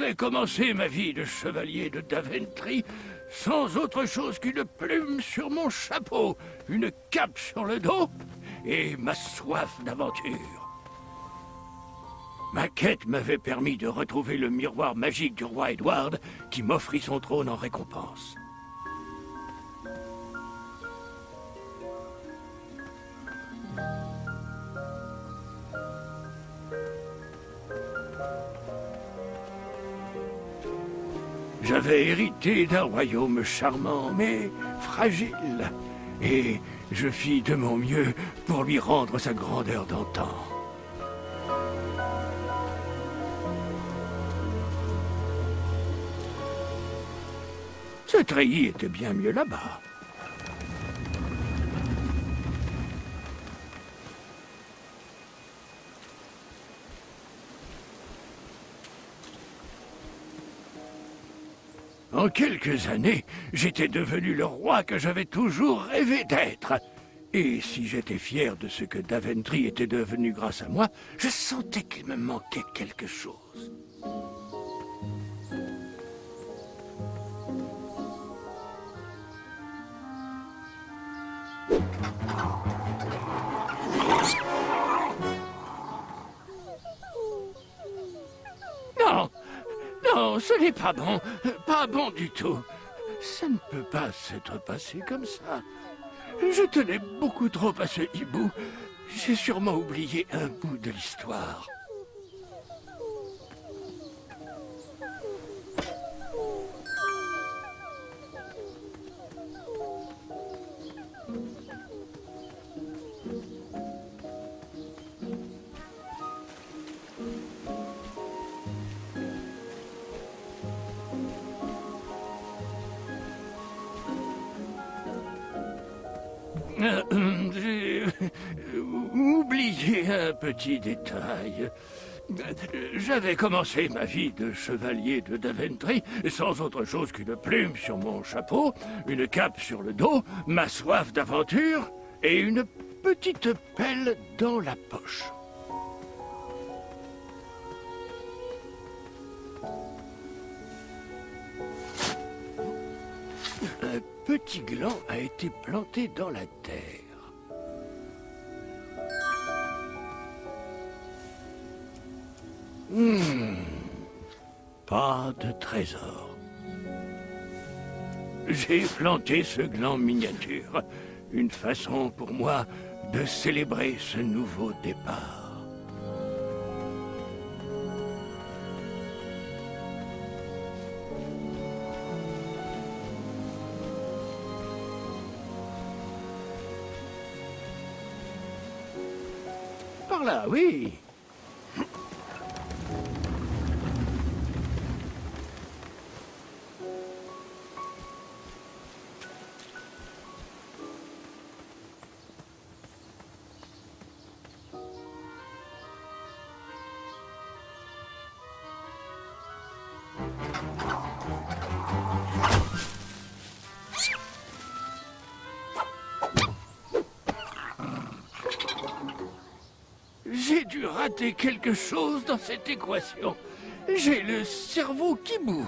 J'avais commencé ma vie de chevalier de Daventry sans autre chose qu'une plume sur mon chapeau, une cape sur le dos et ma soif d'aventure. Ma quête m'avait permis de retrouver le miroir magique du roi Edward qui m'offrit son trône en récompense. J'avais hérité d'un royaume charmant, mais fragile, et je fis de mon mieux pour lui rendre sa grandeur d'antan. Ce treillis était bien mieux là-bas. En quelques années, j'étais devenu le roi que j'avais toujours rêvé d'être. Et si j'étais fier de ce que Daventry était devenu grâce à moi, je sentais qu'il me manquait quelque chose. Non! Non, ce n'est pas bon. Pas bon du tout. Ça ne peut pas s'être passé comme ça. Je tenais beaucoup trop à ce hibou. J'ai sûrement oublié un bout de l'histoire. J'ai oublié un petit détail. J'avais commencé ma vie de chevalier de Daventry sans autre chose qu'une plume sur mon chapeau, une cape sur le dos, ma soif d'aventure et une petite pelle dans la poche. Un petit gland a été planté dans la terre. Pas de trésor. J'ai planté ce gland miniature. Une façon pour moi de célébrer ce nouveau départ. Par là, oui. J'ai dû rater quelque chose dans cette équation. J'ai le cerveau qui bout.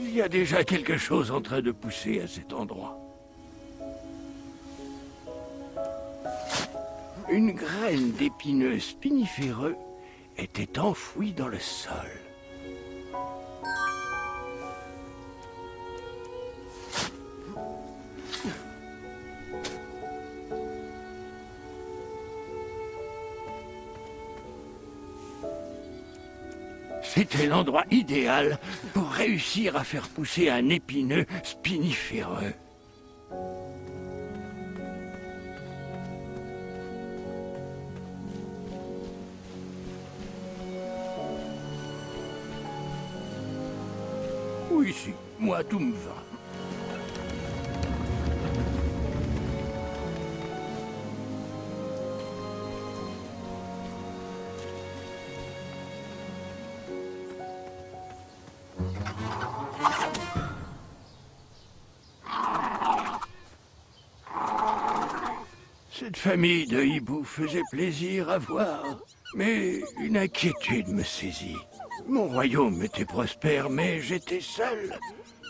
Il y a déjà quelque chose en train de pousser à cet endroit. Une graine d'épineux spiniféreux était enfouie dans le sol. C'était l'endroit idéal pour réussir à faire pousser un épineux spiniféreux. ou ici. Moi, tout me va. Cette famille de hiboux faisait plaisir à voir, mais une inquiétude me saisit. Mon royaume était prospère, mais j'étais seul.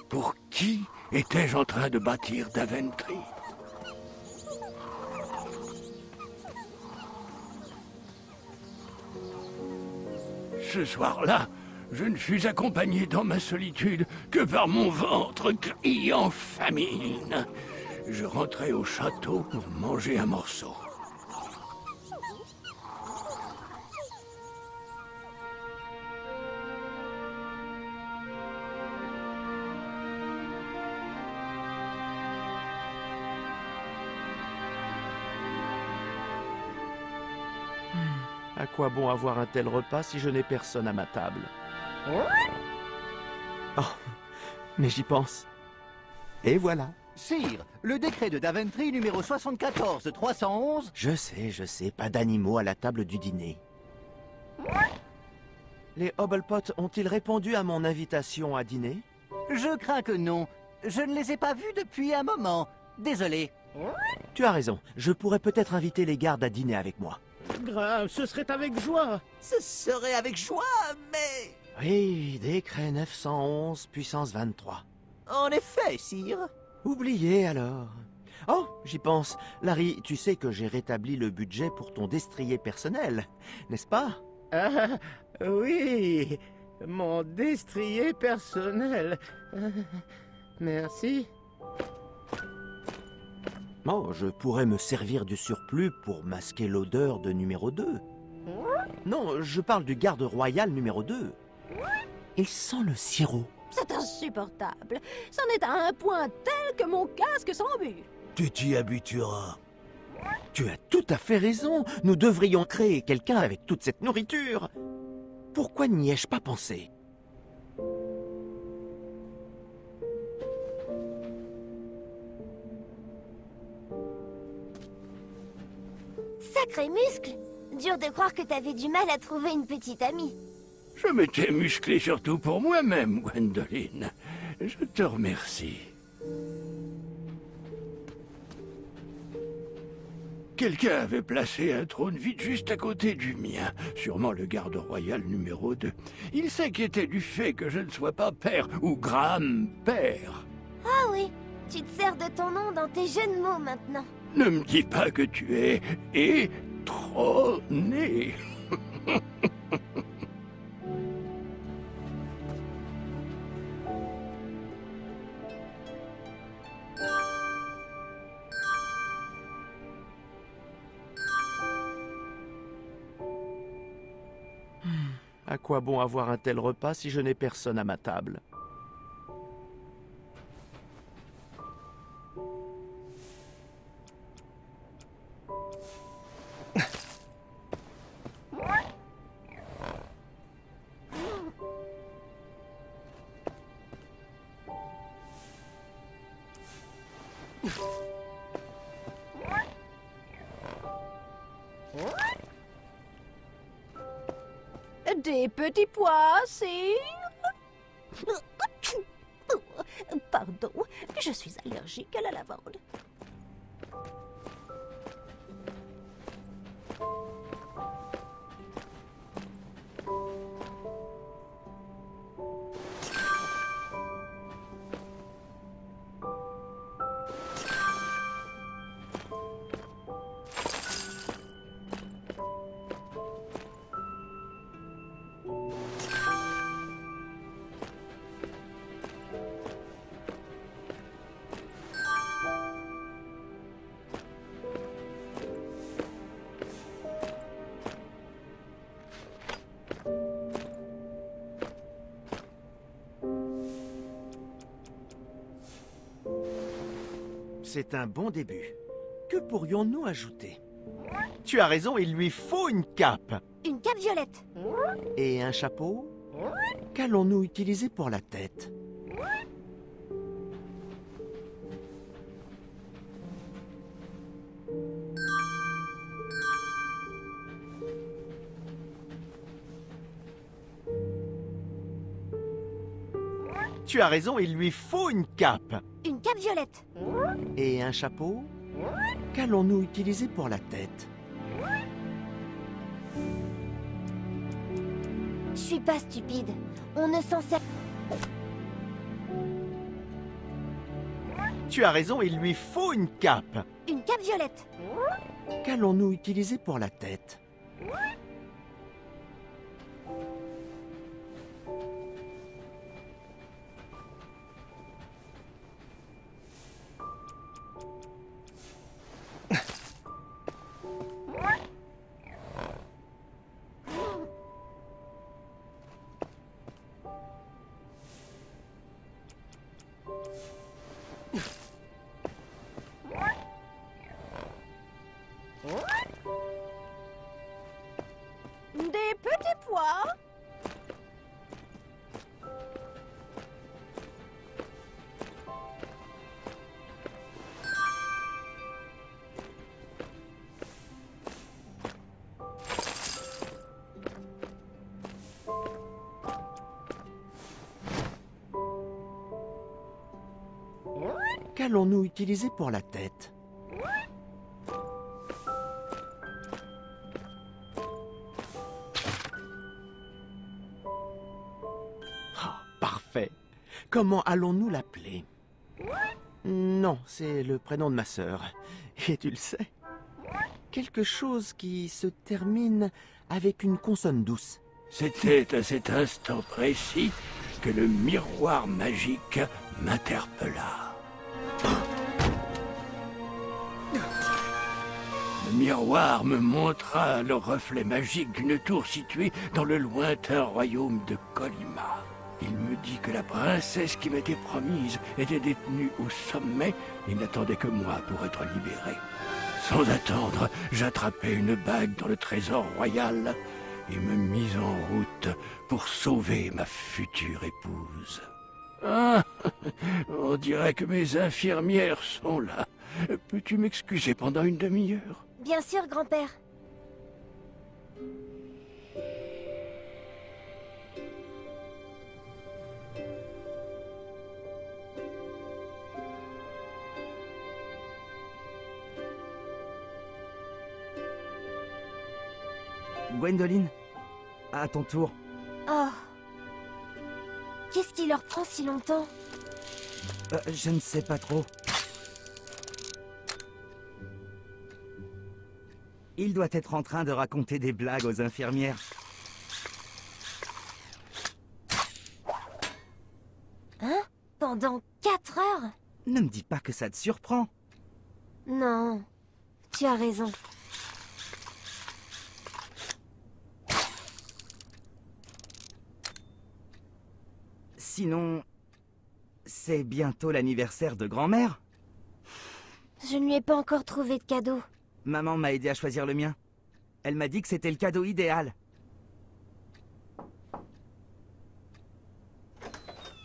Pour qui étais-je en train de bâtir Daventry? Ce soir-là, je ne fus accompagné dans ma solitude que par mon ventre criant famine. Je rentrai au château pour manger un morceau. À quoi bon avoir un tel repas si je n'ai personne à ma table? Oh, mais j'y pense. Et voilà. Sire, le décret de Daventry numéro 74-311... Je sais, pas d'animaux à la table du dîner. Les Hobblepot ont-ils répondu à mon invitation à dîner? Je crains que non. Je ne les ai pas vus depuis un moment. Désolé. Tu as raison, je pourrais peut-être inviter les gardes à dîner avec moi. Grave, ce serait avec joie. Ce serait avec joie, mais... Oui, décret 911, puissance 23. En effet, sire. Oubliez alors. Oh, j'y pense. Larry, tu sais que j'ai rétabli le budget pour ton destrier personnel, n'est-ce pas? Ah, oui, mon destrier personnel. Merci. Oh, je pourrais me servir du surplus pour masquer l'odeur de numéro 2. Non, je parle du garde royal numéro 2. Il sent le sirop. C'est insupportable. C'en est à un point tel que mon casque s'embue. Tu t'y habitueras. Tu as tout à fait raison. Nous devrions créer quelqu'un avec toute cette nourriture. Pourquoi n'y ai-je pas pensé? Sacré muscle! Dur de croire que t'avais du mal à trouver une petite amie. Je m'étais musclé surtout pour moi-même, Gwendoline. Je te remercie. Quelqu'un avait placé un trône vide juste à côté du mien, sûrement le garde royal numéro 2. Il s'inquiétait du fait que je ne sois pas père ou grand-père. Ah oui, tu te sers de ton nom dans tes jeux de mots maintenant. Ne me dis pas que tu es étronné. À quoi bon avoir un tel repas si je n'ai personne à ma table? Des petits pois, sire. Pardon, je suis allergique à la lavande. C'est un bon début. Que pourrions-nous ajouter? Tu as raison, il lui faut une cape. Une cape violette. Et un chapeau? Qu'allons-nous utiliser pour la tête? Tu as raison, il lui faut une cape. Une cape violette. Et un chapeau? Qu'allons-nous utiliser pour la tête? Je suis pas stupide. On ne s'en sert... Tu as raison, il lui faut une cape. Une cape violette. Qu'allons-nous utiliser pour la tête? Des petits pois. Qu'allons-nous utiliser pour la tête? Ah, parfait. Comment allons-nous l'appeler? Non, c'est le prénom de ma sœur. Et tu le sais. Quelque chose qui se termine avec une consonne douce. C'était à cet instant précis que le miroir magique m'interpella. Le miroir me montra le reflet magique d'une tour située dans le lointain royaume de Colima. Il me dit que la princesse qui m'était promise était détenue au sommet et n'attendait que moi pour être libéré. Sans attendre, j'attrapai une bague dans le trésor royal et me mis en route pour sauver ma future épouse. Ah, on dirait que mes infirmières sont là. Peux-tu m'excuser pendant une demi-heure? Bien sûr, grand-père. Gwendoline, à ton tour. Oh. Qu'est-ce qui leur prend si longtemps? Je ne sais pas trop. Il doit être en train de raconter des blagues aux infirmières. Hein? Pendant 4 heures? Ne me dis pas que ça te surprend. Non, tu as raison. Sinon, c'est bientôt l'anniversaire de grand-mère. Je ne lui ai pas encore trouvé de cadeau. Maman m'a aidé à choisir le mien. Elle m'a dit que c'était le cadeau idéal.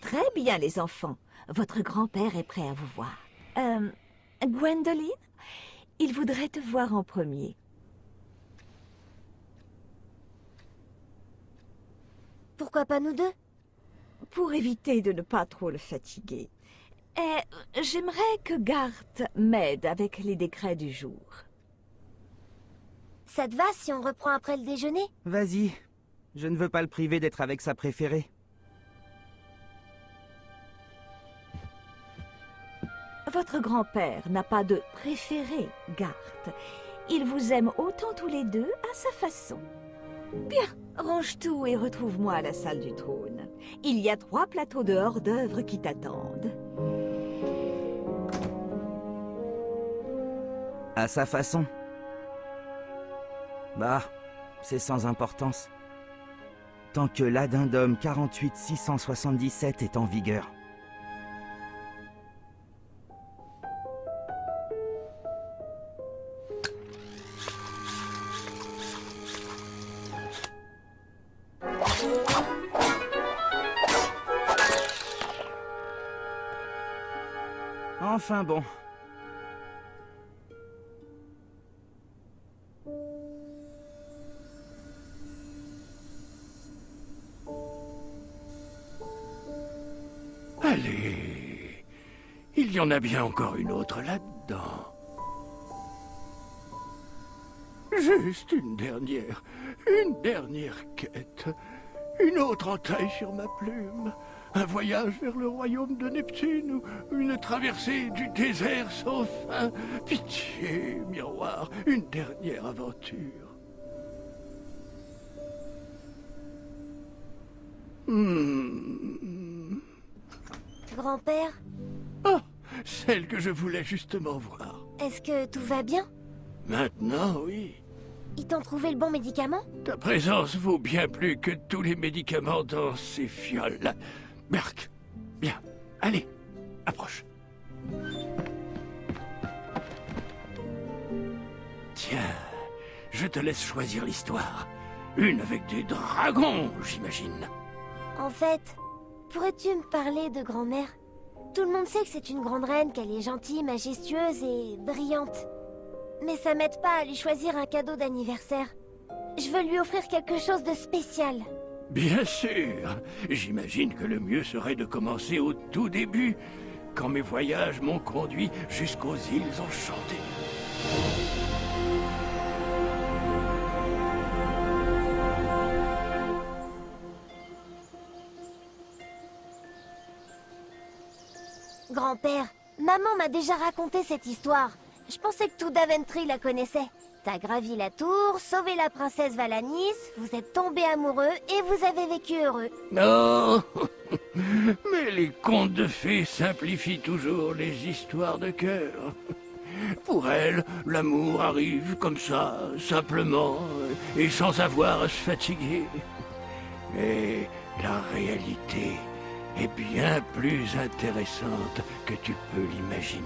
Très bien, les enfants. Votre grand-père est prêt à vous voir. Gwendoline, il voudrait te voir en premier. Pourquoi pas nous deux? Pour éviter de ne pas trop le fatiguer. J'aimerais que Garth m'aide avec les décrets du jour. Ça te va si on reprend après le déjeuner? Vas-y, je ne veux pas le priver d'être avec sa préférée. Votre grand-père n'a pas de préféré, Garth. Il vous aime autant tous les deux à sa façon. Bien, range tout et retrouve-moi à la salle du trône. Il y a 3 plateaux de hors-d'œuvre qui t'attendent. À sa façon. Bah, c'est sans importance. Tant que l'addendum 48-677 est en vigueur. Enfin bon. Allez, il y en a bien encore une autre là-dedans. Juste une dernière quête. Une autre entaille sur ma plume. Un voyage vers le royaume de Neptune ou une traversée du désert sans fin. Pitié, miroir, une dernière aventure. Grand-père, Oh, celle que je voulais justement voir. est-ce que tout va bien? Maintenant, oui. Ils t'ont trouvé le bon médicament? Ta présence vaut bien plus que tous les médicaments dans ces fioles. Berk, bien, allez, approche. Tiens, je te laisse choisir l'histoire. Une avec des dragons, j'imagine. En fait, pourrais-tu me parler de grand-mère? Tout le monde sait que c'est une grande reine, qu'elle est gentille, majestueuse et brillante. Mais ça m'aide pas à lui choisir un cadeau d'anniversaire. Je veux lui offrir quelque chose de spécial. Bien sûr. J'imagine que le mieux serait de commencer au tout début, quand mes voyages m'ont conduit jusqu'aux îles enchantées. Grand-père, maman m'a déjà raconté cette histoire. Je pensais que tout Daventry la connaissait. T'as gravi la tour, sauvé la princesse Valanis, vous êtes tombés amoureux et vous avez vécu heureux. Non. Mais les contes de fées simplifient toujours les histoires de cœur. Pour elle, l'amour arrive comme ça, simplement, et sans avoir à se fatiguer. Mais la réalité est bien plus intéressante que tu peux l'imaginer.